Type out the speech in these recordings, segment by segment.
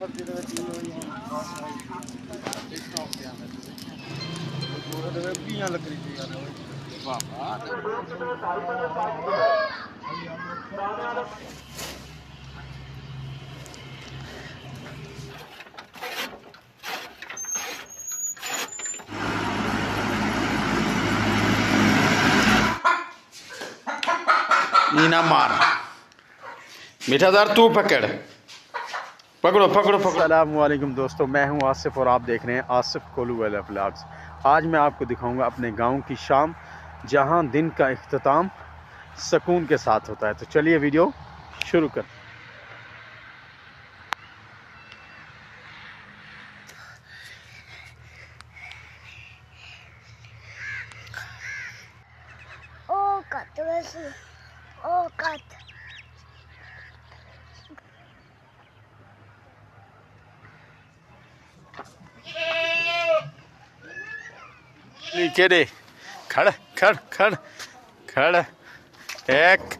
नीना मार मीठादार तू पकड़ पकड़ो पकड़ो पकड़ो। अस्सलामुअलैकुम दोस्तों, मैं हूं आसिफ और आप देख रहे हैं आसिफ कोलू वाला व्लॉग्स। आज मैं आपको दिखाऊंगा अपने गांव की शाम, जहां दिन का इख्तिताम सुकून के साथ होता है। तो चलिए वीडियो शुरू कर। नीचे दे, खड़ खड़ खड़ खड़ एक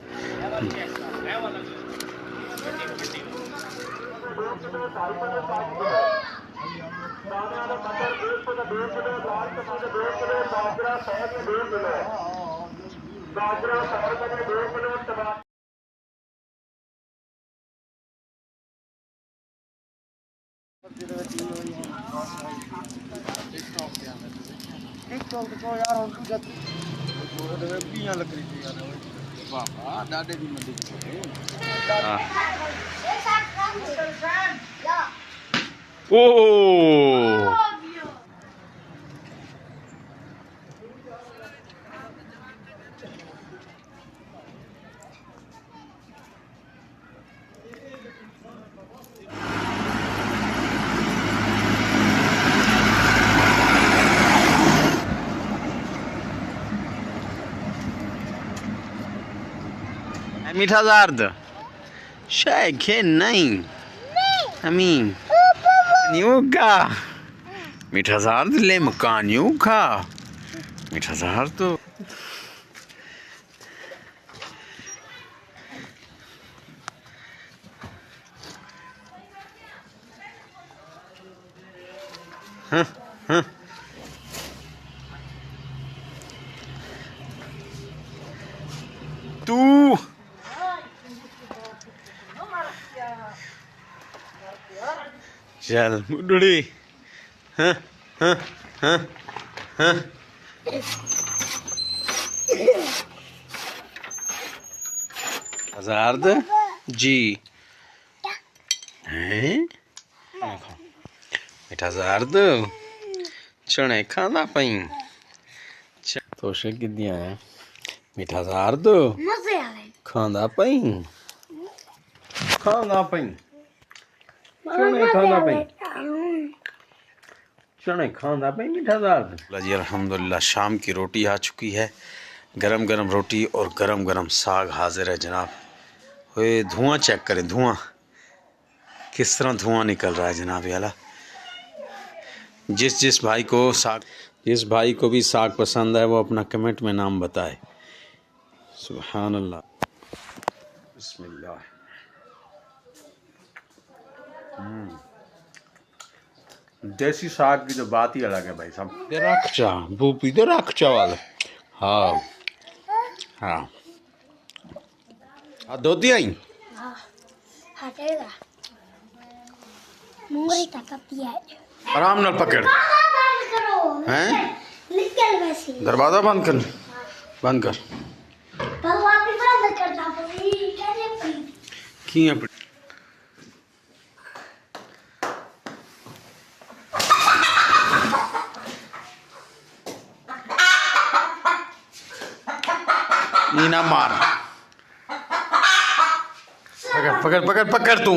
ओ मीठा दार्द शेखे नहीं अमीन न्यूगा मीठा दार्द ले मकान यूगा मीठा दार्द तो हाँ हाँ तू चल मुडड़ी हाँ हाँ हाँ हाँ आजाद जी हैं मीठा जार्द चने खाना पई तो शे किदिया है मीठा जार्द खाना पई चने खाना पई चने खाना पई मीठा दार्द जी। अल्हम्दुलिल्लाह शाम की रोटी आ चुकी है, गरम गरम रोटी और गरम गरम साग हाजिर है जनाब। ओए धुआं चेक करें, धुआं किस तरह धुआं निकल रहा है जनाब याला। जिस भाई को भी साग पसंद है वो अपना कमेंट में नाम बताए। सुभान अल्लाह, बिस्मिल्लाह। देसी साग की तो बात ही अलग है भाई साहब। रक्षा भूपी तो रक्षा वाले हाँ हाँ धोती आई आराम न पकड़ हैं, दरवाजा बंद कर किया नीना मार पकड़ पकड़ पकड़ पकड़ तू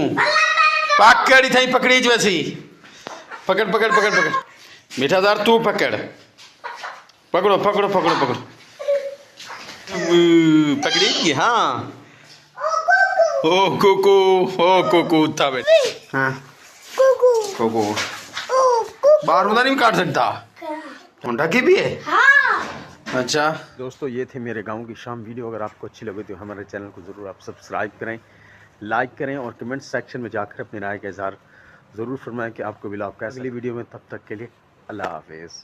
पकड़ी थी पकड़ी वैसी पकड़ पकड़ पकड़ पकड़ मीठादार तू पकड़ पकड़ो पकड़ो पकड़ो पकड़ो पकड़ी हाँ ओ कुकू था बेटा हाँ कुकू बाहर उधर नहीं काट सकता ढकी भी है। अच्छा दोस्तों, ये थे मेरे गांव की शाम वीडियो। अगर आपको अच्छी लगे तो हमारे चैनल को ज़रूर आप सब्सक्राइब करें, लाइक करें और कमेंट सेक्शन में जाकर अपनी राय का इज़हार ज़रूर फरमाएं कि आपको ब्लॉग कैसा। अगली वीडियो में तब तक के लिए अल्लाह हाफिज़।